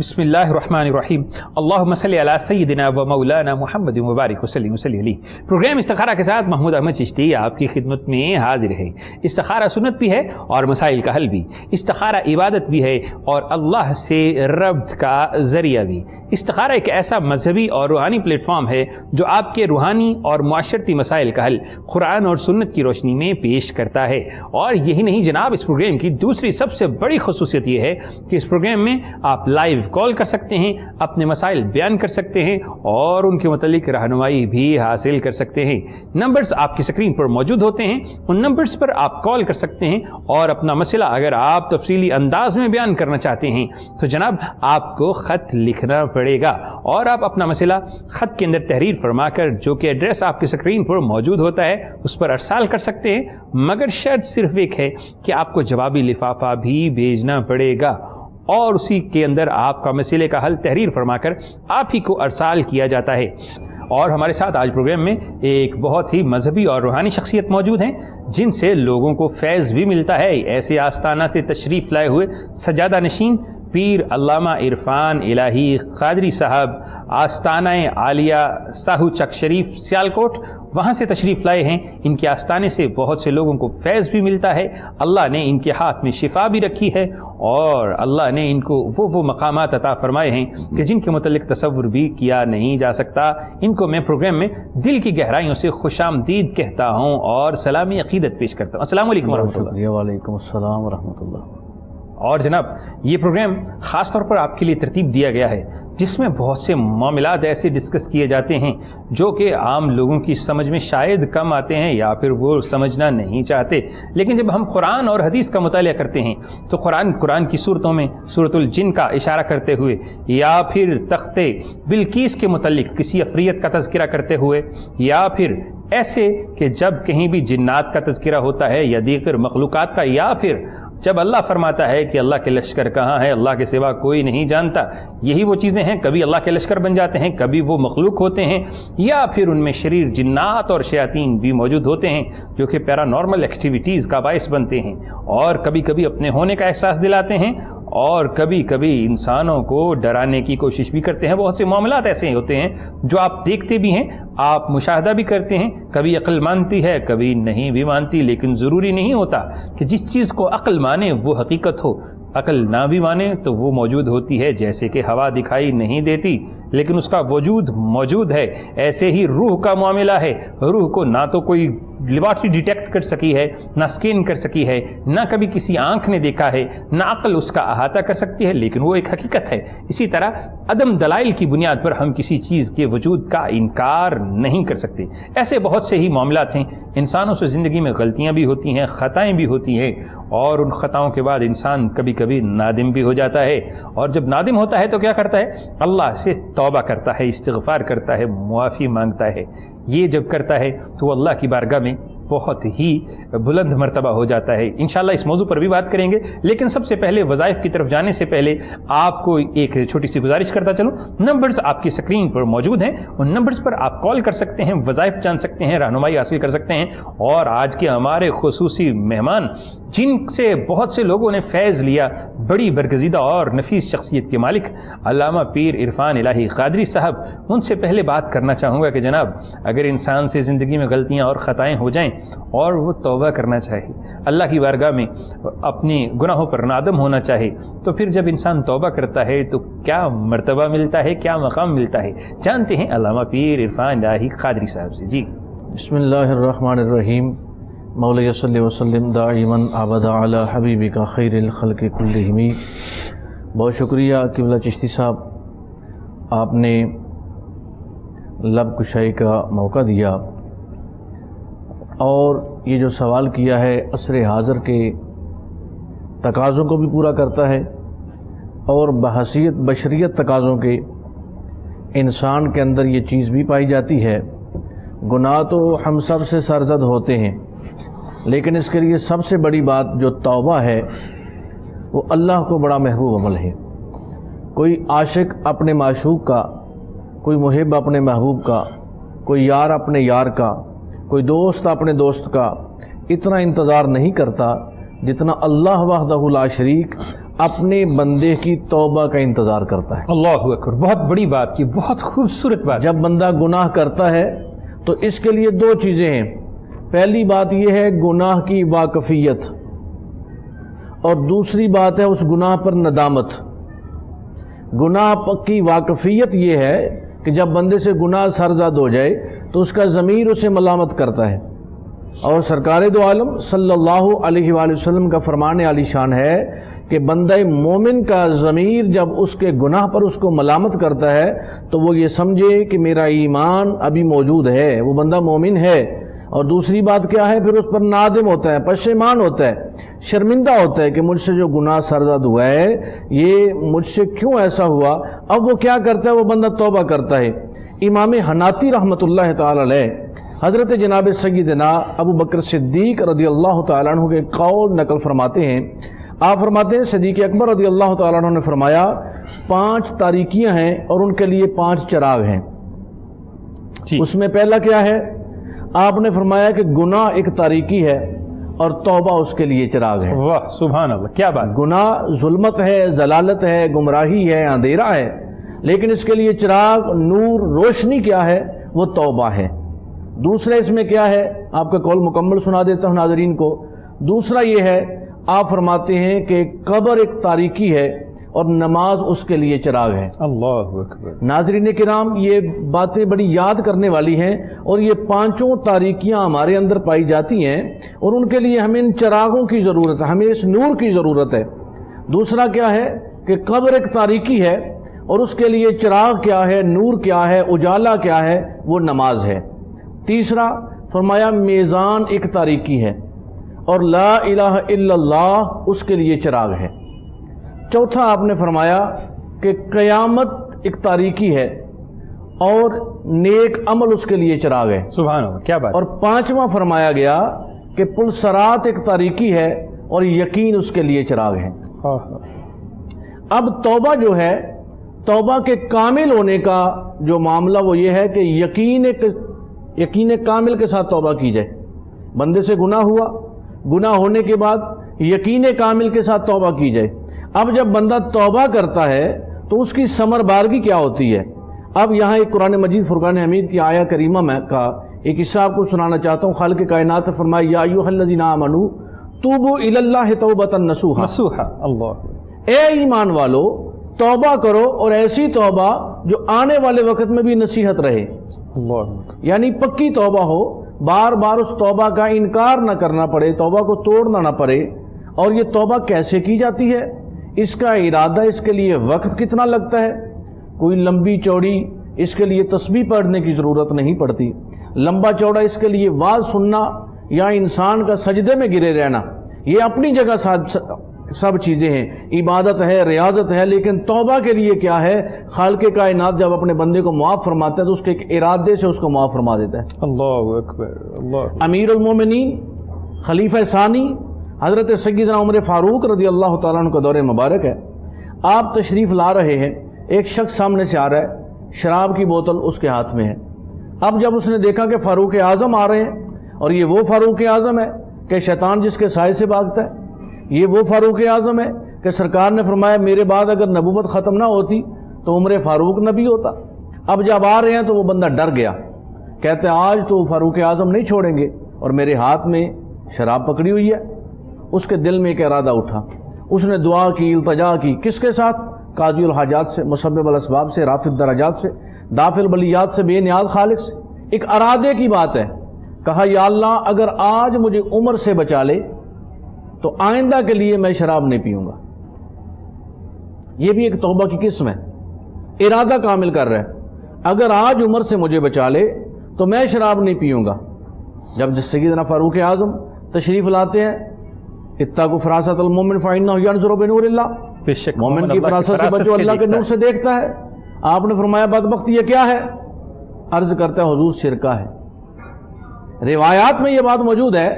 بسم اللہ الرحمن الرحیم اللہم صلی علی سیدنا و مولانا محمد مبارک وسلم علیہ۔ پروگرام استخارہ کے ساتھ محمود احمد چشتی آپ کی خدمت میں حاضر ہے۔ استخارہ سنت بھی ہے اور مسائل کا حل بھی، استخارہ عبادت بھی ہے اور اللہ سے ربط کا ذریعہ بھی۔ استخارہ ایک ایسا مذہبی اور روحانی پلیٹ فارم ہے جو آپ کے روحانی اور معاشرتی مسائل کا حل قرآن اور سنت کی روشنی میں پیش کرتا ہے۔ اور یہی نہیں جناب، اس پروگرام کی دوسری سب سے بڑی خصوصیت یہ ہے کہ اس پروگرام میں آپ لائیو کال کر سکتے ہیں، اپنے مسائل بیان کر سکتے ہیں اور ان کے متعلق رہنمائی بھی حاصل کر سکتے ہیں۔ نمبرز آپ کی سکرین پر موجود ہوتے ہیں، ان نمبرز پر آپ کال کر سکتے ہیں اور اپنا مسئلہ اگر آپ تفصیلی انداز میں بیان کرنا چاہتے ہیں تو جناب آپ کو خط لکھنا پڑے گا اور آپ اپنا مسئلہ خط کے اندر تحریر فرما کر، جو کہ ایڈریس آپ کی سکرین پر موجود ہوتا ہے، اس پر ارسال کر سکتے ہیں، مگر شرط صرف ایک ہے کہ آپ کو جوابی لفافہ بھی بھیجنا پڑے گا اور اسی کے اندر آپ کا مسئلے کا حل تحریر فرما کر آپ ہی کو ارسال کیا جاتا ہے۔ اور ہمارے ساتھ آج پروگرام میں ایک بہت ہی مذہبی اور روحانی شخصیت موجود ہیں جن سے لوگوں کو فیض بھی ملتا ہے۔ ایسے آستانہ سے تشریف لائے ہوئے سجادہ نشین پیر علامہ عرفان الہی قادری صاحب، آستانہ عالیہ ساہو چک شریف سیالکوٹ، وہاں سے تشریف لائے ہیں۔ ان کے آستانے سے بہت سے لوگوں کو فیض بھی ملتا ہے۔ اللہ نے ان کے ہاتھ میں شفا بھی رکھی ہے اور اللہ نے ان کو وہ مقامات عطا فرمائے ہیں کہ جن کے متعلق تصور بھی کیا نہیں جا سکتا۔ ان کو میں پروگرام میں دل کی گہرائیوں سے خوش آمدید کہتا ہوں اور سلامی عقیدت پیش کرتا ہوں۔ السلام علیکم ورحمۃ اللہ۔ وعلیکم السلام ورحمۃ اللہ۔ اور جناب یہ پروگرام خاص طور پر آپ کے لیے ترتیب دیا گیا ہے جس میں بہت سے معاملات ایسے ڈسکس کیے جاتے ہیں جو کہ عام لوگوں کی سمجھ میں شاید کم آتے ہیں یا پھر وہ سمجھنا نہیں چاہتے، لیکن جب ہم قرآن اور حدیث کا مطالعہ کرتے ہیں تو قرآن کی صورتوں میں سورۃ الجن کا اشارہ کرتے ہوئے یا پھر تخت بلقیس کے متعلق کسی عفریت کا تذکرہ کرتے ہوئے یا پھر ایسے کہ جب کہیں بھی جنات کا تذکرہ ہوتا ہے یا دیگر مخلوقات کا، یا پھر جب اللہ فرماتا ہے کہ اللہ کے لشکر کہاں ہے، اللہ کے سوا کوئی نہیں جانتا، یہی وہ چیزیں ہیں کبھی اللہ کے لشکر بن جاتے ہیں، کبھی وہ مخلوق ہوتے ہیں یا پھر ان میں شریر جنات اور شیاطین بھی موجود ہوتے ہیں جو کہ پیرانارمل ایکٹیویٹیز کا باعث بنتے ہیں اور کبھی کبھی اپنے ہونے کا احساس دلاتے ہیں اور کبھی کبھی انسانوں کو ڈرانے کی کوشش بھی کرتے ہیں۔ بہت سے معاملات ایسے ہوتے ہیں جو آپ دیکھتے بھی ہیں، آپ مشاہدہ بھی کرتے ہیں، کبھی عقل مانتی ہے کبھی نہیں بھی مانتی، لیکن ضروری نہیں ہوتا کہ جس چیز کو عقل مانے وہ حقیقت ہو، عقل نہ بھی مانے تو وہ موجود ہوتی ہے۔ جیسے کہ ہوا دکھائی نہیں دیتی لیکن اس کا وجود موجود ہے، ایسے ہی روح کا معاملہ ہے۔ روح کو نہ تو کوئی لیبارٹری ڈیٹیکٹ کر سکی ہے، نہ اسکین کر سکی ہے، نہ کبھی کسی آنکھ نے دیکھا ہے، نہ عقل اس کا احاطہ کر سکتی ہے، لیکن وہ ایک حقیقت ہے۔ اسی طرح عدم دلائل کی بنیاد پر ہم کسی چیز کے وجود کا انکار نہیں کر سکتے۔ ایسے بہت سے ہی معاملات ہیں۔ انسانوں سے زندگی میں غلطیاں بھی ہوتی ہیں، خطائیں بھی ہوتی ہیں اور ان خطاؤں کے بعد انسان کبھی کبھی نادم بھی ہو جاتا ہے، اور جب نادم ہوتا ہے تو کیا کرتا ہے؟ اللہ سے توبہ کرتا ہے، استغفار کرتا ہے، معافی مانگتا ہے۔ یہ جب کرتا ہے تو اللہ کی بارگاہ میں بہت ہی بلند مرتبہ ہو جاتا ہے۔ انشاءاللہ اس موضوع پر بھی بات کریں گے، لیکن سب سے پہلے وظائف کی طرف جانے سے پہلے آپ کو ایک چھوٹی سی گزارش کرتا چلوں۔ نمبرز آپ کی سکرین پر موجود ہیں، ان نمبرز پر آپ کال کر سکتے ہیں، وظائف جان سکتے ہیں، رہنمائی حاصل کر سکتے ہیں۔ اور آج کے ہمارے خصوصی مہمان جن سے بہت سے لوگوں نے فیض لیا، بڑی برگزیدہ اور نفیس شخصیت کے مالک علامہ پیر عرفان الہی قادری صاحب، ان سے پہلے بات کرنا چاہوں گا کہ جناب اگر انسان سے زندگی میں غلطیاں اور خطائیں ہو جائیں اور وہ توبہ کرنا چاہے، اللہ کی بارگاہ میں اپنے گناہوں پر نادم ہونا چاہے، تو پھر جب انسان توبہ کرتا ہے تو کیا مرتبہ ملتا ہے، کیا مقام ملتا ہے؟ جانتے ہیں علامہ پیر عرفان الہی قادری صاحب سے۔ جی بسم اللہ الرحمن الرحیم۔ مولا صلی وسلم دائما ابدا علی حبیبک خیر الخلق کلہم۔ بہت شکریہ قبلہ چشتی صاحب، آپ نے لب کشائی کا موقع دیا اور یہ جو سوال کیا ہے عصر حاضر کے تقاضوں کو بھی پورا کرتا ہے اور بحیثیت بشریت تقاضوں کے انسان کے اندر یہ چیز بھی پائی جاتی ہے۔ گناہ تو ہم سب سے سرزد ہوتے ہیں، لیکن اس کے لیے سب سے بڑی بات جو توبہ ہے وہ اللہ کو بڑا محبوب عمل ہے۔ کوئی عاشق اپنے معشوق کا، کوئی محب اپنے محبوب کا، کوئی یار اپنے یار کا، کوئی دوست اپنے دوست کا اتنا انتظار نہیں کرتا جتنا اللہ وحدہ لا شریک اپنے بندے کی توبہ کا انتظار کرتا ہے۔ اللہ اکبر، بہت بڑی بات کی، بہت خوبصورت بات۔ جب بندہ گناہ کرتا ہے تو اس کے لیے دو چیزیں ہیں۔ پہلی بات یہ ہے گناہ کی واقفیت، اور دوسری بات ہے اس گناہ پر ندامت۔ گناہ کی واقفیت یہ ہے کہ جب بندے سے گناہ سرزد ہو جائے تو اس کا ضمیر اسے ملامت کرتا ہے، اور سرکار دو عالم صلی اللہ علیہ وآلہ وسلم کا فرمان عالی شان ہے کہ بندہ مومن کا ضمیر جب اس کے گناہ پر اس کو ملامت کرتا ہے تو وہ یہ سمجھے کہ میرا ایمان ابھی موجود ہے، وہ بندہ مومن ہے۔ اور دوسری بات کیا ہے، پھر اس پر نادم ہوتا ہے، پشیمان ہوتا ہے، شرمندہ ہوتا ہے کہ مجھ سے جو گناہ سرزد ہوا ہے یہ مجھ سے کیوں ایسا ہوا۔ اب وہ کیا کرتا ہے، وہ بندہ توبہ کرتا ہے۔ امام حناتی رحمۃ اللہ تعالی علیہ حضرت جناب سیدنا ابو بکر صدیق رضی اللہ تعالیٰ عنہ کے قول نقل فرماتے ہیں۔ آپ فرماتے ہیں صدیق اکبر رضی اللہ تعالیٰ عنہ نے فرمایا 5 تاریکیاں ہیں اور ان کے لیے 5 چراغ ہیں۔ اس میں پہلا کیا ہے، آپ نے فرمایا کہ گناہ ایک تاریکی ہے اور توبہ اس کے لیے چراغ ہے۔ واہ سبحان اللہ، کیا بات۔ گناہ ظلمت ہے، ضلالت ہے، گمراہی ہے، اندھیرا ہے، لیکن اس کے لیے چراغ، نور، روشنی کیا ہے، وہ توبہ ہے۔ دوسرا اس میں کیا ہے، آپ کا قول مکمل سنا دیتا ہوں ناظرین کو۔ دوسرا یہ ہے، آپ فرماتے ہیں کہ قبر ایک تاریکی ہے اور نماز اس کے لیے چراغ ہے۔ اللہ اکبر۔ ناظرین کرام، یہ باتیں بڑی یاد کرنے والی ہیں، اور یہ 5 تاریکیاں ہمارے اندر پائی جاتی ہیں اور ان کے لیے ہمیں ان چراغوں کی ضرورت ہے، ہمیں اس نور کی ضرورت ہے۔ دوسرا کیا ہے کہ قبر ایک تاریکی ہے اور اس کے لیے چراغ کیا ہے، نور کیا ہے، اجالا کیا ہے، وہ نماز ہے۔ تیسرا فرمایا میزان ایک تاریکی ہے اور لا الہ الا اللہ اس کے لیے چراغ ہے۔ چوتھا آپ نے فرمایا کہ قیامت ایک تاریکی ہے اور نیک عمل اس کے لیے چراغ ہے۔ سبحان اللہ، کیا بات۔ اور 5واں فرمایا گیا کہ پل صراط ایک تاریکی ہے اور یقین اس کے لیے چراغ ہے۔ اب توبہ جو ہے، توبہ کے کامل ہونے کا جو معاملہ وہ یہ ہے کہ یقین کامل کے ساتھ توبہ کی جائے۔ بندے سے گناہ ہوا، گناہ ہونے کے بعد یقین کامل کے ساتھ توبہ کی جائے۔ اب جب بندہ توبہ کرتا ہے تو اس کی ثمر بارگی کیا ہوتی ہے۔ اب یہاں ایک قرآن مجید فرقان حمید کی آیہ کریمہ میں کا ایک حصہ آپ کو سنانا چاہتا ہوں۔ خالق کائنات نے فرمایا یا ایھا الذین آمنوا توبوا الی اللہ توبۃ نصوحا۔ اللہ، اے ایمان والو توبہ کرو، اور ایسی توبہ جو آنے والے وقت میں بھی نصیحت رہے، اللہ، یعنی پکی توبہ ہو، بار بار اس توبہ کا انکار نہ کرنا پڑے، توبہ کو توڑنا نہ پڑے۔ اور یہ توبہ کیسے کی جاتی ہے، اس کا ارادہ، اس کے لیے وقت کتنا لگتا ہے، کوئی لمبی چوڑی اس کے لیے تسبیح پڑھنے کی ضرورت نہیں پڑتی، لمبا چوڑا اس کے لیے واز سننا یا انسان کا سجدے میں گرے رہنا، یہ اپنی جگہ سب چیزیں ہیں، عبادت ہے، ریاضت ہے، لیکن توبہ کے لیے کیا ہے، خالق کائنات جب اپنے بندے کو معاف فرماتا ہے تو اس کے ایک ارادے سے اس کو معاف فرما دیتا ہے۔ اللہ اکبر، اللہ۔ امیر المومنین خلیفہ ثانی حضرت سیدنا عمر فاروق رضی اللہ تعالیٰ عنہ کا دور مبارک ہے۔ آپ تشریف لا رہے ہیں، ایک شخص سامنے سے آ رہا ہے، شراب کی بوتل اس کے ہاتھ میں ہے۔ اب جب اس نے دیکھا کہ فاروق اعظم آ رہے ہیں، اور یہ وہ فاروق اعظم ہے کہ شیطان جس کے سائے سے بھاگتا ہے، یہ وہ فاروق اعظم ہے کہ سرکار نے فرمایا میرے بعد اگر نبوت ختم نہ ہوتی تو عمر فاروق نبی ہوتا۔ اب جب آ رہے ہیں تو وہ بندہ ڈر گیا، کہتے ہیں آج تو فاروق اعظم نہیں چھوڑیں گے، اور میرے ہاتھ میں شراب پکڑی ہوئی ہے۔ اس کے دل میں ایک ارادہ اٹھا، اس نے دعا کی، التجا کی، کس کے ساتھ، قاضی الحاجات سے، مسبب الاسباب سے، رافع الدرجات سے، دافع البلیات سے، بے نیاز خالق سے۔ ایک ارادے کی بات ہے، کہا یا اللہ اگر آج مجھے عمر سے بچا لے تو آئندہ کے لیے میں شراب نہیں پیوں گا۔ یہ بھی ایک توبہ کی قسم ہے، ارادہ کامل کر رہا ہے، اگر آج عمر سے مجھے بچا لے تو میں شراب نہیں پیوں گا۔ جب سیدنا فاروق اعظم تشریف لاتے ہیں، اتقوا فراست المومن فإنہ ینظر بنور اللہ، بے شک مومن کی فراست سے بچو، اللہ کے نور سے دیکھتا ہے۔ آپ نے فرمایا بدبخت یہ کیا ہے، عرض کرتا ہے حضور سرکہ ہے۔ روایات میں یہ بات موجود ہے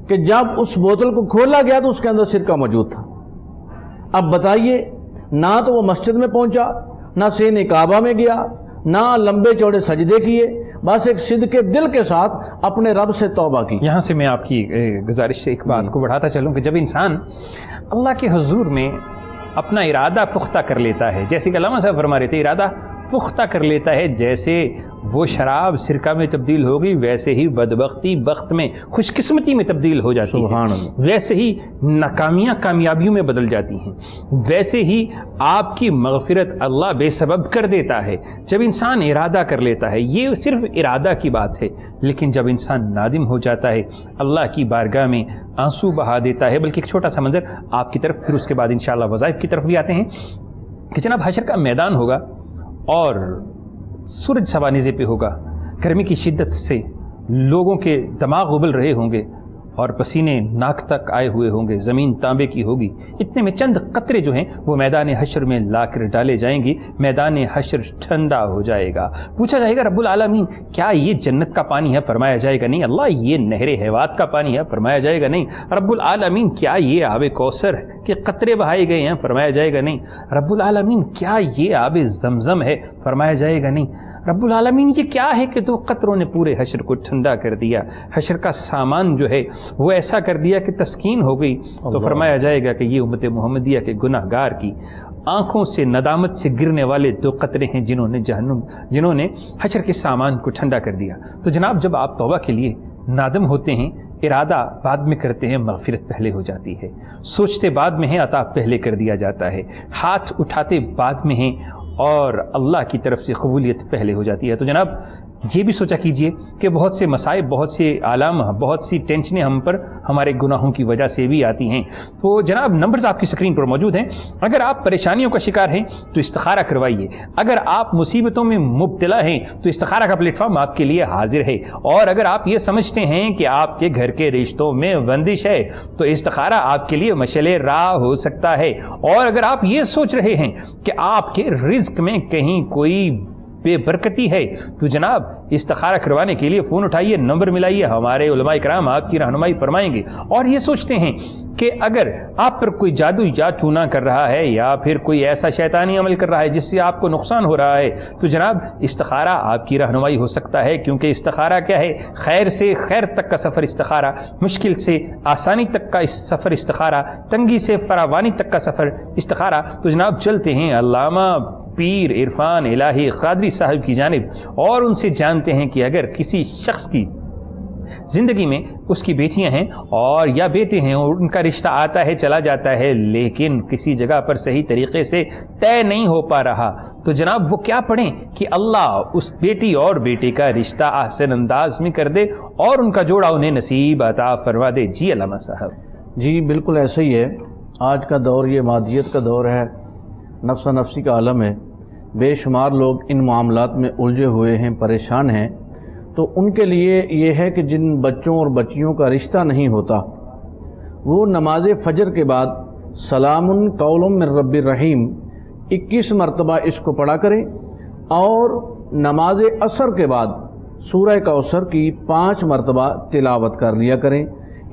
کہ جب اس بوتل کو کھولا گیا تو اس کے اندر سرکہ موجود تھا۔ اب بتائیے، نہ تو وہ مسجد میں پہنچا، نہ سین کعبہ میں گیا، نہ لمبے چوڑے سجدے کیے، بس ایک صدق دل کے ساتھ اپنے رب سے توبہ کی۔ یہاں سے میں آپ کی گزارش سے ایک بات کو بڑھاتا چلوں کہ جب انسان اللہ کے حضور میں اپنا ارادہ پختہ کر لیتا ہے، جیسے کہ علامہ صاحب فرما رہے تھے، ارادہ پختہ کر لیتا ہے، جیسے وہ شراب سرکہ میں تبدیل ہو گئی ویسے ہی بدبختی بخت میں، خوش قسمتی میں تبدیل ہو جاتی سبحان ہے، اللہ۔ ویسے ہی ناکامیاں کامیابیوں میں بدل جاتی ہیں، ویسے ہی آپ کی مغفرت اللہ بے سبب کر دیتا ہے جب انسان ارادہ کر لیتا ہے۔ یہ صرف ارادہ کی بات ہے، لیکن جب انسان نادم ہو جاتا ہے، اللہ کی بارگاہ میں آنسو بہا دیتا ہے۔ بلکہ ایک چھوٹا سا منظر آپ کی طرف، پھر اس کے بعد انشاءاللہ وظائف کی طرف بھی آتے ہیں کہ جناب حشر کا میدان ہوگا اور سورج سوانزے پہ ہوگا، گرمی کی شدت سے لوگوں کے دماغ ابل رہے ہوں گے اور پسینے ناک تک آئے ہوئے ہوں گے، زمین تانبے کی ہوگی، اتنے میں چند قطرے جو ہیں وہ میدان حشر میں لا کر ڈالے جائیں گے، میدان حشر ٹھنڈا ہو جائے گا۔ پوچھا جائے گا رب العالمین کیا یہ جنت کا پانی ہے؟ فرمایا جائے گا نہیں۔ اللہ یہ نہر حیوات کا پانی ہے؟ فرمایا جائے گا نہیں۔ رب العالمین کیا یہ آب کوثر کے قطرے بہائے گئے ہیں؟ فرمایا جائے گا نہیں۔ رب العالمین کیا یہ آب زمزم ہے؟ فرمایا جائے گا نہیں۔ رب العالمین یہ کیا ہے کہ دو قطروں نے پورے حشر کو ٹھنڈا کر دیا، حشر کا سامان جو ہے وہ ایسا کر دیا کہ تسکین ہو گئی۔ تو فرمایا جائے گا کہ یہ امت محمدیہ کے گناہ گار کی آنکھوں سے ندامت سے گرنے والے دو قطرے ہیں جنہوں نے حشر کے سامان کو ٹھنڈا کر دیا۔ تو جناب جب آپ توبہ کے لیے نادم ہوتے ہیں، ارادہ بعد میں کرتے ہیں، مغفرت پہلے ہو جاتی ہے، سوچتے بعد میں ہیں، عطا پہلے کر دیا جاتا ہے، ہاتھ اٹھاتے بعد میں ہیں اور اللہ کی طرف سے قبولیت پہلے ہو جاتی ہے۔ تو جناب یہ بھی سوچا کیجئے کہ بہت سے مصائب، بہت سے آلام، بہت سی ٹینشنیں ہم پر ہمارے گناہوں کی وجہ سے بھی آتی ہیں۔ تو جناب نمبرز آپ کی سکرین پر موجود ہیں، اگر آپ پریشانیوں کا شکار ہیں تو استخارہ کروائیے، اگر آپ مصیبتوں میں مبتلا ہیں تو استخارہ کا پلیٹ فارم آپ کے لیے حاضر ہے، اور اگر آپ یہ سمجھتے ہیں کہ آپ کے گھر کے رشتوں میں بندش ہے تو استخارہ آپ کے لیے مشعل راہ ہو سکتا ہے، اور اگر آپ یہ سوچ رہے ہیں کہ آپ کے رزق میں کہیں کوئی بے برکتی ہے تو جناب استخارہ کروانے کے لیے فون اٹھائیے، نمبر ملائیے، ہمارے علماء کرام آپ کی رہنمائی فرمائیں گے۔ اور یہ سوچتے ہیں کہ اگر آپ پر کوئی جادو یا چونا کر رہا ہے یا پھر کوئی ایسا شیطانی عمل کر رہا ہے جس سے آپ کو نقصان ہو رہا ہے تو جناب استخارہ آپ کی رہنمائی ہو سکتا ہے، کیونکہ استخارہ کیا ہے؟ خیر سے خیر تک کا سفر استخارہ، مشکل سے آسانی تک کا سفر استخارہ، تنگی سے فراوانی تک کا سفر استخارہ۔ تو جناب چلتے ہیں علامہ پیر عرفان الہی قادری صاحب کی جانب اور ان سے جانتے ہیں کہ اگر کسی شخص کی زندگی میں اس کی بیٹیاں ہیں اور یا بیٹے ہیں اور ان کا رشتہ آتا ہے چلا جاتا ہے لیکن کسی جگہ پر صحیح طریقے سے طے نہیں ہو پا رہا تو جناب وہ کیا پڑھیں کہ اللہ اس بیٹی اور بیٹے کا رشتہ احسن انداز میں کر دے اور ان کا جوڑا انہیں نصیب عطا فرما دے۔ جی علامہ صاحب۔ جی بالکل ایسا ہی ہے، آج کا دور یہ مادیت کا دور ہے، نفس نفسی کا عالم ہے، بے شمار لوگ ان معاملات میں الجھے ہوئے ہیں، پریشان ہیں۔ تو ان کے لیے یہ ہے کہ جن بچوں اور بچیوں کا رشتہ نہیں ہوتا وہ نماز فجر کے بعد سلام قول من رب الرحیم 21 مرتبہ اس کو پڑھا کریں، اور نماز عصر کے بعد سورہ کوثر کی 5 مرتبہ تلاوت کر لیا کریں۔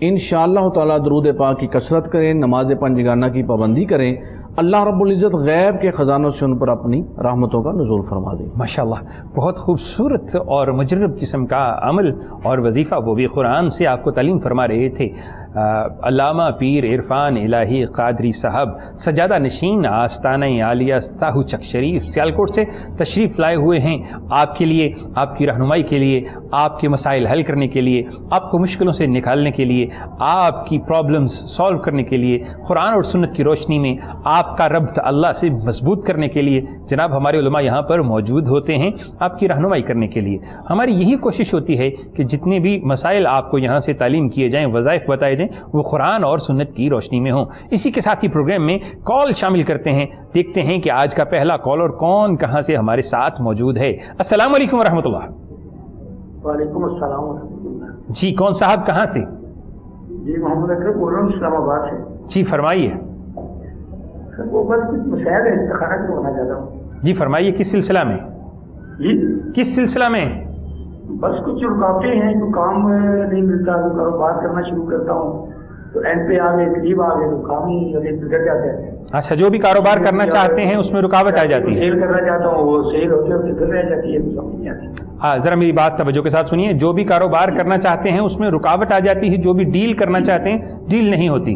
انشاءاللہ تعالیٰ درود پاک کی کثرت کریں، نماز پنجگانہ کی پابندی کریں، اللہ رب العزت غیب کے خزانوں سے ان پر اپنی رحمتوں کا نزول فرما دے۔ ماشاءاللہ، بہت خوبصورت اور مجرب قسم کا عمل اور وظیفہ وہ بھی قرآن سے آپ کو تعلیم فرما رہے تھے علامہ پیر عرفان الہی قادری صاحب، سجادہ نشین آستانہ عالیہ ساہو چک شریف سیالکوٹ سے تشریف لائے ہوئے ہیں آپ کے لیے، آپ کی رہنمائی کے لیے، آپ کے مسائل حل کرنے کے لیے، آپ کو مشکلوں سے نکالنے کے لیے، آپ کی پرابلمز سالو کرنے کے لیے، قرآن اور سنت کی روشنی میں آپ کا ربط اللہ سے مضبوط کرنے کے لیے جناب ہمارے علماء یہاں پر موجود ہوتے ہیں آپ کی رہنمائی کرنے کے لیے۔ ہماری یہی کوشش ہوتی ہے کہ جتنے بھی مسائل آپ کو یہاں سے تعلیم کیے جائیں، وظائف بتائے جائیں، وہ قرآن اور سنت کی روشنی میں ہوں۔ اسی کے ساتھ ہی پروگرام میں کال شامل کرتے ہیں، دیکھتے ہیں کہ آج کا پہلا کالر کون کہاں سے ہمارے ساتھ موجود ہے۔ السلام علیکم ورحمۃ اللہ۔ وعلیکم السلام ورحمۃ اللہ۔ جی کون صاحب کہاں سے؟ جی محمد اکرم بول رہا ہوں اسلام آباد سے۔ جی فرمائیے۔ سر وہ بس کچھ مسائل ہے، استخارہ کروانا چاہتا ہوں۔ جی فرمائیے، کس سلسلہ میں؟ جی کس سلسلہ میں؟ بس کچھ رکاوٹیں ہیں، تو کام نہیں ملتا، تو کاروبار کرنا شروع کرتا ہوں تو اینڈ پہ آ گئے، قریب آ گئے تو کام ہی بگڑ جاتا ہے۔ اچھا، جو بھی کاروبار کرنا چاہتے ہیں اس میں رکاوٹ آ جاتی ہے؟ سیل کرنا چاہتا ہوں، وہ سیل ہوتے ہوتے پھر رہ جاتی ہے، تو سمجھ نہیں آتی۔ ہاں ذرا میری بات توجہ کے ساتھ سنیے، جو بھی کاروبار کرنا چاہتے ہیں اس میں رکاوٹ آ جاتی ہے، جو بھی ڈیل کرنا چاہتے ہیں ڈیل نہیں ہوتی۔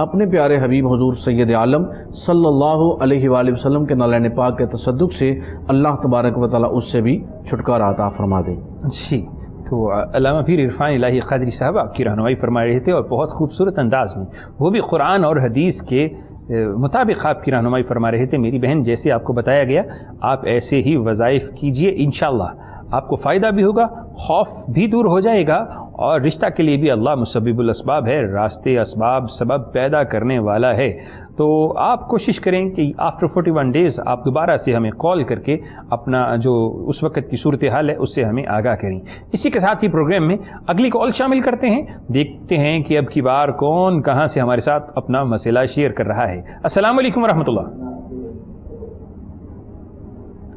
اپنے پیارے حبیب حضور سید عالم صلی اللہ علیہ وآلہ وسلم کے نالین پاک کے تصدق سے اللہ تبارک و تعالیٰ اس سے بھی چھٹکارا عطا فرما دے۔ جی، تو علامہ پیر عرفان الہی قادری صاحب آپ کی رہنمائی فرما رہے تھے، اور بہت خوبصورت انداز میں، وہ بھی قرآن اور حدیث کے مطابق آپ کی رہنمائی فرما رہے تھے۔ میری بہن، جیسے آپ کو بتایا گیا، آپ ایسے ہی وظائف کیجئے، انشاءاللہ آپ کو فائدہ بھی ہوگا، خوف بھی دور ہو جائے گا، اور رشتہ کے لیے بھی اللہ مسبب الاسباب ہے، راستے اسباب سبب پیدا کرنے والا ہے۔ تو آپ کوشش کریں کہ آفٹر 41 ڈیز آپ دوبارہ سے ہمیں کال کر کے اپنا جو اس وقت کی صورتحال ہے اس سے ہمیں آگاہ کریں۔ اسی کے ساتھ ہی پروگرام میں اگلی کال شامل کرتے ہیں، دیکھتے ہیں کہ اب کی بار کون کہاں سے ہمارے ساتھ اپنا مسئلہ شیئر کر رہا ہے۔ السلام علیکم ورحمۃ اللہ۔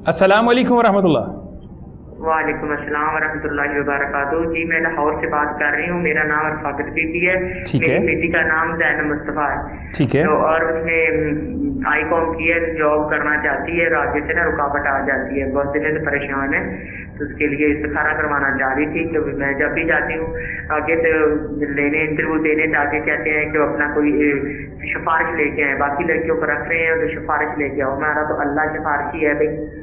السلام علیکم ورحمۃ اللہ۔ وعلیکم السلام ورحمۃ اللہ وبرکاتہ۔ جی میں لاہور سے بات کر رہی ہوں، میرا نام رفاقت بی بی ہے، میری بیٹی کا نام زینب مصطفیٰ ہے۔ ٹھیک ہے۔ اور اس نے آئی کام کی ہے، جاب کرنا چاہتی ہے، آگے سے نا رکاوٹ آ جاتی ہے، بہت دن سے پریشان ہے، تو اس کے لیے استخارہ کروانا چاہ رہی تھی کہ میں جب بھی جاتی ہوں آگے سے لینے انٹرویو دینے جاتے کہتے ہیں کہ اپنا کوئی سفارش لے کے آئے، باقی لڑکیوں کو رکھ رہے ہیں تو سفارش لے کے آؤ، ہمارا تو اللہ سفارشی ہے بھائی۔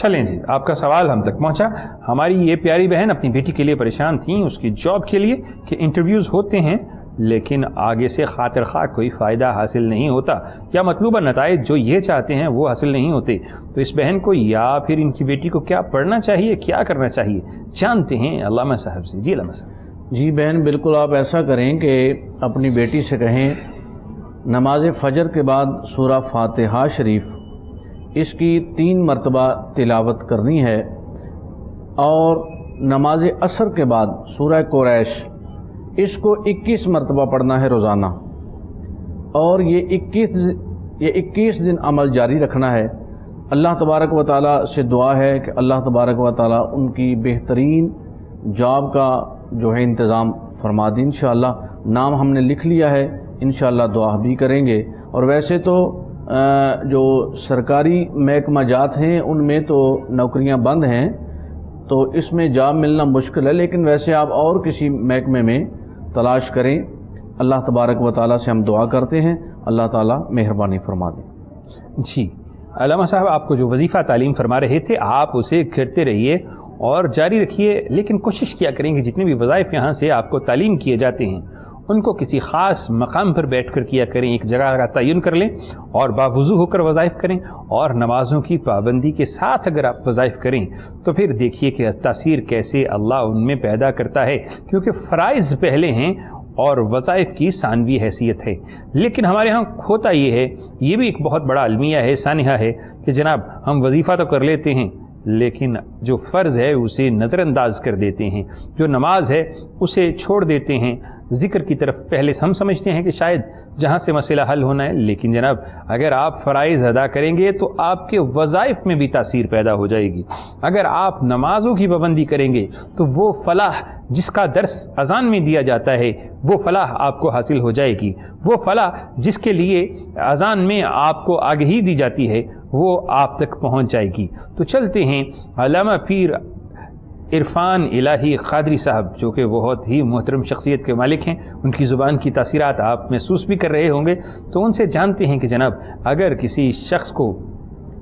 چلیں جی، آپ کا سوال ہم تک پہنچا۔ ہماری یہ پیاری بہن اپنی بیٹی کے لیے پریشان تھیں، اس کی جاب کے لیے، کہ انٹرویوز ہوتے ہیں لیکن آگے سے خاطر خواہ کوئی فائدہ حاصل نہیں ہوتا، یا مطلوبہ نتائج جو یہ چاہتے ہیں وہ حاصل نہیں ہوتے۔ تو اس بہن کو یا پھر ان کی بیٹی کو کیا پڑھنا چاہیے، کیا کرنا چاہیے، جانتے ہیں علامہ صاحب سے۔ جی علامہ صاحب۔ جی بہن، بالکل آپ ایسا کریں کہ اپنی بیٹی سے کہیں نماز فجر کے بعد سورہ فاتحہ شریف اس کی 3 مرتبہ تلاوت کرنی ہے، اور نماز عصر کے بعد سورہ قریش اس کو 21 مرتبہ پڑھنا ہے روزانہ، اور یہ 21 دن عمل جاری رکھنا ہے۔ اللہ تبارک و تعالیٰ سے دعا ہے کہ اللہ تبارک و تعالیٰ ان کی بہترین جاب کا جو ہے انتظام فرما دیں انشاءاللہ۔ نام ہم نے لکھ لیا ہے، انشاءاللہ دعا بھی کریں گے۔ اور ویسے تو جو سرکاری محکمہ جات ہیں ان میں تو نوکریاں بند ہیں، تو اس میں جاب ملنا مشکل ہے، لیکن ویسے آپ اور کسی محکمے میں تلاش کریں۔ اللہ تبارک و تعالیٰ سے ہم دعا کرتے ہیں، اللہ تعالیٰ مہربانی فرما دیں۔ جی علامہ صاحب، آپ کو جو وظیفہ تعلیم فرما رہے تھے آپ اسے کرتے رہیے اور جاری رکھیے، لیکن کوشش کیا کریں کہ جتنے بھی وظائف یہاں سے آپ کو تعلیم کیے جاتے ہیں ان کو کسی خاص مقام پر بیٹھ کر کیا کریں، ایک جگہ کا تعین کر لیں اور باوضو ہو کر وظائف کریں، اور نمازوں کی پابندی کے ساتھ اگر آپ وظائف کریں تو پھر دیکھیے کہ تاثیر کیسے اللہ ان میں پیدا کرتا ہے، کیونکہ فرائض پہلے ہیں اور وظائف کی ثانوی حیثیت ہے۔ لیکن ہمارے ہاں ہوتا یہ ہے، یہ بھی ایک بہت بڑا المیہ ہے، سانحہ ہے، کہ جناب ہم وظیفہ تو کر لیتے ہیں لیکن جو فرض ہے اسے نظر انداز کر دیتے ہیں، جو نماز ہے اسے چھوڑ دیتے ہیں، ذکر کی طرف پہلے ہم سمجھتے ہیں کہ شاید جہاں سے مسئلہ حل ہونا ہے، لیکن جناب اگر آپ فرائض ادا کریں گے تو آپ کے وظائف میں بھی تاثیر پیدا ہو جائے گی۔ اگر آپ نمازوں کی پابندی کریں گے تو وہ فلاح جس کا درس اذان میں دیا جاتا ہے وہ فلاح آپ کو حاصل ہو جائے گی، وہ فلاح جس کے لیے اذان میں آپ کو آگہی دی جاتی ہے وہ آپ تک پہنچ جائے گی۔ تو چلتے ہیں علامہ پیر عرفان الہی قادری صاحب، جو کہ بہت ہی محترم شخصیت کے مالک ہیں، ان کی زبان کی تاثیرات آپ محسوس بھی کر رہے ہوں گے، تو ان سے جانتے ہیں کہ جناب اگر کسی شخص کو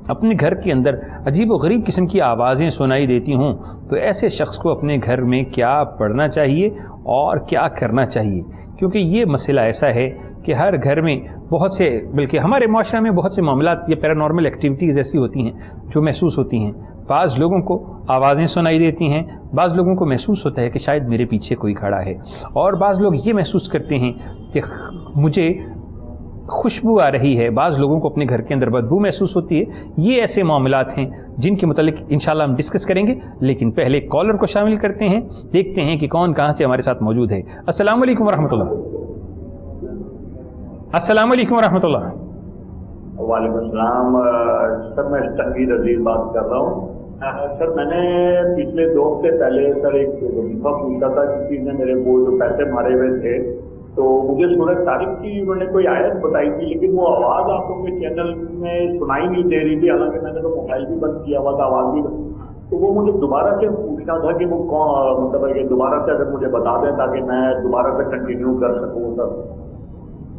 اپنے گھر کے اندر عجیب و غریب قسم کی آوازیں سنائی دیتی ہوں تو ایسے شخص کو اپنے گھر میں کیا پڑھنا چاہیے اور کیا کرنا چاہیے، کیونکہ یہ مسئلہ ایسا ہے کہ ہر گھر میں بہت سے، بلکہ ہمارے معاشرے میں بہت سے معاملات یا پیرانارمل ایکٹیویٹیز ایسی ہوتی ہیں جو محسوس ہوتی ہیں۔ بعض لوگوں کو آوازیں سنائی دیتی ہیں، بعض لوگوں کو محسوس ہوتا ہے کہ شاید میرے پیچھے کوئی کھڑا ہے، اور بعض لوگ یہ محسوس کرتے ہیں کہ مجھے خوشبو آ رہی ہے، بعض لوگوں کو اپنے گھر کے اندر بدبو محسوس ہوتی ہے۔ یہ ایسے معاملات ہیں جن کے متعلق انشاءاللہ ہم ڈسکس کریں گے، لیکن پہلے کالر کو شامل کرتے ہیں، دیکھتے ہیں کہ کون کہاں سے ہمارے ساتھ موجود ہے۔ السلام علیکم ورحمۃ اللہ۔ السلام علیکم ورحمۃ اللہ۔ وعلیکم السلام سر، میں تنویر عزیز بات کر رہا ہوں۔ سر میں نے پچھلے 2 ہفتے پہلے سر ایک وظیفہ پوچھا تھا، کسی نے میرے کو جو پیسے مارے ہوئے تھے، تو مجھے سورہ طارق کی انہوں نے کوئی آیت بتائی تھی، لیکن وہ آواز آپ لوگوں کے چینل میں سنائی نہیں دے رہی تھی، حالانکہ میں نے تو موبائل بھی بند کیا ہوا تھا، آواز بھی بند، تو وہ مجھے دوبارہ سے پوچھنا تھا کہ وہ کون، مطلب کہ دوبارہ سے اگر مجھے بتا دیں تاکہ میں دوبارہ سے کنٹینیو کر سکوں سر۔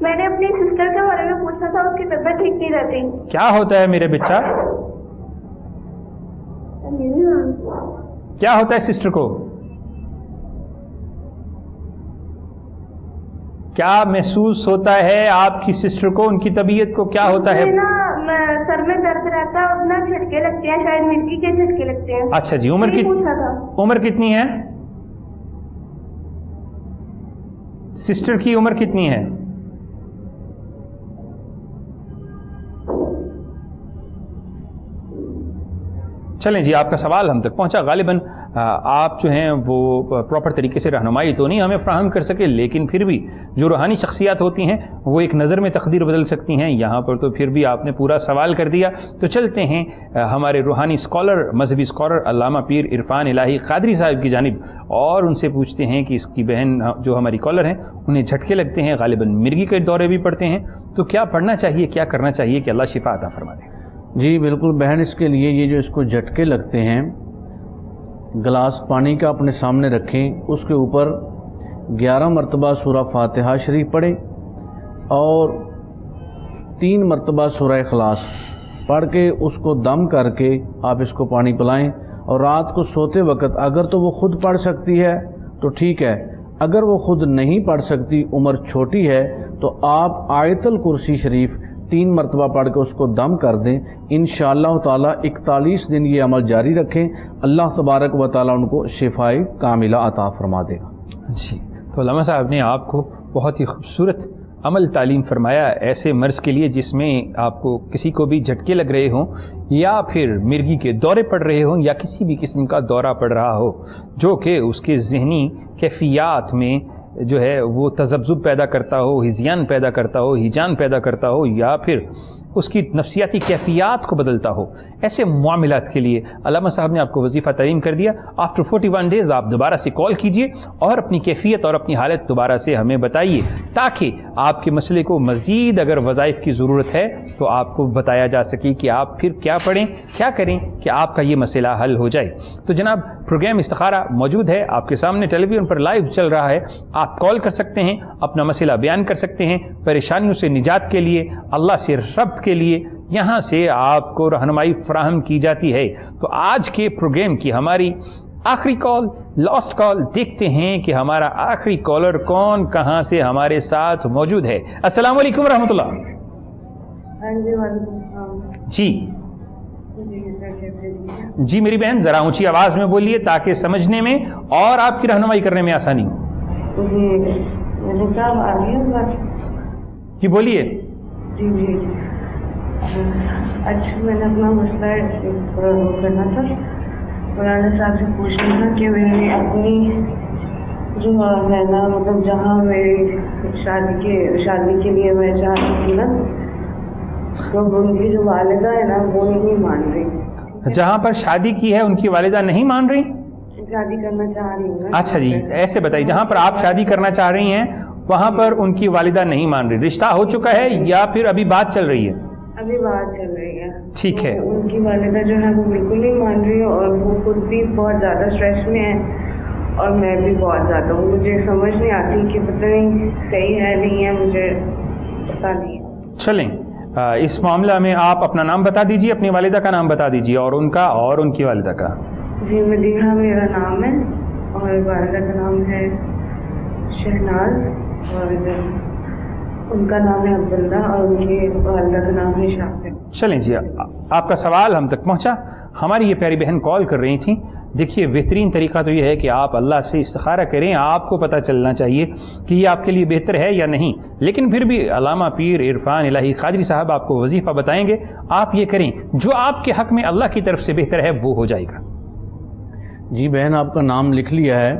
میں نے اپنی سسٹر کے بارے میں پوچھنا تھا, اس کی طبیعت ٹھیک نہیں رہتی. کیا ہوتا ہے میرے بچہ, کیا ہوتا ہے سسٹر کو, کیا محسوس ہوتا ہے آپ کی سسٹر کو, ان کی طبیعت کو کیا ہوتا ہے؟ سر میں درد رہتا ہے, اپنا جھٹکے لگتے ہیں, شاید مرگی کے جھٹکے لگتے ہیں. اچھا جی, عمر کتنی ہے سسٹر کی, عمر کتنی ہے؟ چلیں جی, آپ کا سوال ہم تک پہنچا. غالباً آپ جو ہیں وہ پراپر طریقے سے رہنمائی تو نہیں ہمیں فراہم کر سکے, لیکن پھر بھی جو روحانی شخصیات ہوتی ہیں وہ ایک نظر میں تقدیر بدل سکتی ہیں. یہاں پر تو پھر بھی آپ نے پورا سوال کر دیا. تو چلتے ہیں ہمارے روحانی اسکالر, مذہبی اسکالر علامہ پیر عرفان الہی قادری صاحب کی جانب, اور ان سے پوچھتے ہیں کہ اس کی بہن جو ہماری کالر ہیں انہیں جھٹکے لگتے ہیں, غالباً مرگی کے دورے بھی پڑتے ہیں, تو کیا پڑھنا چاہیے, کیا کرنا چاہیے کہ اللہ شفا عطا فرما دے؟ جی بالکل بہن, اس کے لیے یہ جو اس کو جھٹکے لگتے ہیں, گلاس پانی کا اپنے سامنے رکھیں, اس کے اوپر 11 مرتبہ سورہ فاتحہ شریف پڑھیں اور 3 مرتبہ سورہ اخلاص پڑھ کے اس کو دم کر کے آپ اس کو پانی پلائیں. اور رات کو سوتے وقت اگر تو وہ خود پڑھ سکتی ہے تو ٹھیک ہے, اگر وہ خود نہیں پڑھ سکتی, عمر چھوٹی ہے, تو آپ آیت الکرسی شریف 3 مرتبہ پڑھ کے اس کو دم کر دیں. انشاءاللہ تعالیٰ 41 دن یہ عمل جاری رکھیں, اللہ تبارک و تعالیٰ ان کو شفائے کاملہ عطا فرما دے گا. جی, تو علامہ صاحب نے آپ کو بہت ہی خوبصورت عمل تعلیم فرمایا ایسے مرض کے لیے جس میں آپ کو کسی کو بھی جھٹکے لگ رہے ہوں, یا پھر مرگی کے دورے پڑ رہے ہوں, یا کسی بھی قسم کا دورہ پڑ رہا ہو جو کہ اس کے ذہنی کیفیات میں جو ہے وہ تذبذب پیدا کرتا ہو, ہذیان پیدا کرتا ہو, ہیجان پیدا کرتا ہو, یا پھر اس کی نفسیاتی کیفیات کو بدلتا ہو. ایسے معاملات کے لیے علامہ صاحب نے آپ کو وظیفہ تعلیم کر دیا. آفٹر 41 ڈیز آپ دوبارہ سے کال کیجئے اور اپنی کیفیت اور اپنی حالت دوبارہ سے ہمیں بتائیے, تاکہ آپ کے مسئلے کو مزید اگر وظائف کی ضرورت ہے تو آپ کو بتایا جا سکے کہ آپ پھر کیا پڑھیں, کیا کریں کہ آپ کا یہ مسئلہ حل ہو جائے. تو جناب پروگرام استخارہ موجود ہے آپ کے سامنے, ٹیلی ویژن پر لائیو چل رہا ہے. آپ کال کر سکتے ہیں, اپنا مسئلہ بیان کر سکتے ہیں, پریشانیوں سے نجات کے لیے, اللہ سے ربط کے لیے یہاں سے آپ کو رہنمائی فراہم کی جاتی ہے. تو آج کے پروگرام کی ہماری آخری کال, لاسٹ کال, دیکھتے ہیں کہ ہمارا آخری کالر کون کہاں سے ہمارے ساتھ موجود ہے. السلام علیکم ورحمۃ اللہ. جی میری بہن ذرا اونچی آواز میں بولیے تاکہ سمجھنے میں اور آپ کی رہنمائی کرنے میں آسانی ہو. جی بولیے. جی اچھا, میں نے اپنا مسئلہ کرنا تھا, مولانا صاحب سے پوچھنا تھا کہ میں نے اپنی جو ہے نا, مطلب جہاں میری شادی کے لیے میں چاہتی تھی نا, تو ان کی جو والدہ ہے نا وہ نہیں مان رہی. جہاں پر شادی کی ہے ان کی والدہ نہیں مان رہی؟ شادی کرنا چاہ رہی ہوں. اچھا جی, ایسے بتائیے, جہاں پر آپ شادی کرنا چاہ رہی ہیں وہاں پر ان کی والدہ نہیں مان رہی, رشتہ ہو چکا ہے یا پھر ابھی بات چل رہی ہے؟ ابھی بات چل رہی ہے. ٹھیک ہے. ان کی والدہ جو ہے وہ بالکل نہیں مان رہی, اور وہ خود بھی بہت زیادہ اسٹریس میں ہے اور میں بھی بہت زیادہ ہوں. مجھے سمجھ نہیں آتی کہ پتہ نہیں صحیح ہے نہیں ہے, مجھے پتہ نہیں ہے. چلیں اس معاملہ میں آپ اپنا نام بتا دیجیے, اپنی والدہ کا نام بتا دیجیے, اور ان کا اور ان کی والدہ کا. جی مدیحہ میرا نام ہے اور والدہ کا نام ہے شہناز, اور ان کا نام ہے عبداللہ, اور ان کی والدہ کا نام ہے شافع. چلیں جی, آپ کا سوال ہم تک پہنچا. ہماری یہ پیاری بہن کال کر رہی تھیں. دیکھیے بہترین طریقہ تو یہ ہے کہ آپ اللہ سے استخارہ کریں. آپ کو پتہ چلنا چاہیے کہ یہ آپ کے لیے بہتر ہے یا نہیں, لیکن پھر بھی علامہ پیر عرفان الہی قادری صاحب آپ کو وظیفہ بتائیں گے. آپ یہ کریں, جو آپ کے حق میں اللہ کی طرف سے بہتر ہے وہ ہو جائے گا. جی بہن, آپ کا نام لکھ لیا ہے,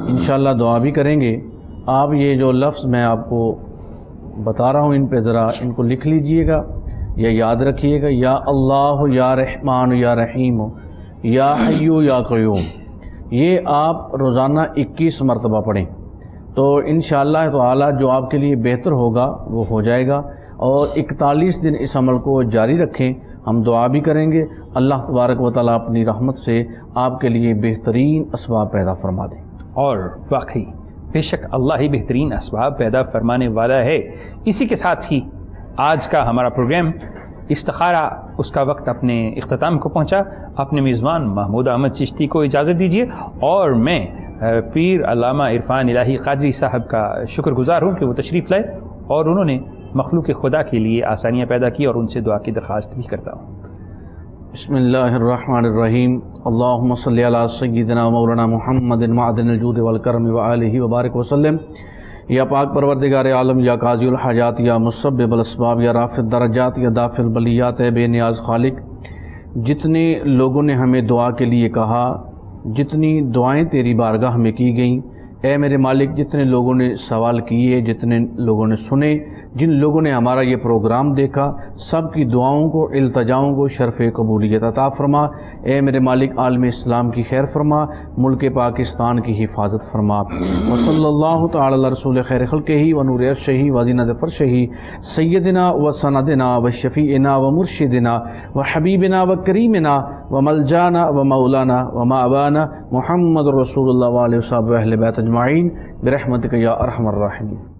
انشاءاللہ دعا بھی کریں گے. آپ یہ جو لفظ میں آپ کو بتا رہا ہوں ان پہ ذرا ان کو لکھ لیجئے گا یا یاد رکھیے گا. یا اللہ, یا رحمان, یا رحیم, یا حی, یا قیوم. یہ آپ روزانہ 21 مرتبہ پڑھیں تو انشاءاللہ تعالی جو آپ کے لیے بہتر ہوگا وہ ہو جائے گا. اور 41 دن اس عمل کو جاری رکھیں. ہم دعا بھی کریں گے, اللہ تبارک و تعالیٰ اپنی رحمت سے آپ کے لیے بہترین اسباب پیدا فرما دیں. اور واقعی بے شک اللہ ہی بہترین اسباب پیدا فرمانے والا ہے۔ اسی کے ساتھ ہی آج کا ہمارا پروگرام استخارہ اس کا وقت اپنے اختتام کو پہنچا۔ اپنے میزبان محمود احمد چشتی کو اجازت دیجیے، اور میں پیر علامہ عرفان الہی قادری صاحب کا شکر گزار ہوں کہ وہ تشریف لائے اور انہوں نے مخلوق خدا کے لیے آسانیاں پیدا کی، اور ان سے دعا کی درخواست بھی کرتا ہوں۔ بسم اللہ الرحمن الرحیم، اللہم صلی علی سیدنا مولانا محمد معدن الجود والکرم وآلہ وبارک وسلم۔ یا پاک پروردگار عالم، یا قاضی الحاجات، یا مسبب الاسباب، یا رافع الدرجات، یا دافع البلیات، اے بے نیاز خالق، جتنے لوگوں نے ہمیں دعا کے لیے کہا، جتنی دعائیں تیری بارگاہ میں کی گئیں، اے میرے مالک، جتنے لوگوں نے سوال کیے، جتنے لوگوں نے سنے، جن لوگوں نے ہمارا یہ پروگرام دیکھا، سب کی دعاؤں کو، التجاؤں کو شرف قبولیت عطا فرما۔ اے میرے مالک، عالم اسلام کی خیر فرما، ملک پاکستان کی حفاظت فرما۔ وصلی اللہ تعالی علی رسول خیر خلقہ و نور عرشہ و زینت فرشہ سیدنا و سندنا و شفیعنا و مرشدنا و حبیبنا و کریمنا و ملجانا و مولانا و مأوانا محمد رسول اللہ وآلہ وصحبہ اہل بیت اجمعین برحمتک یا ارحم الراحمین۔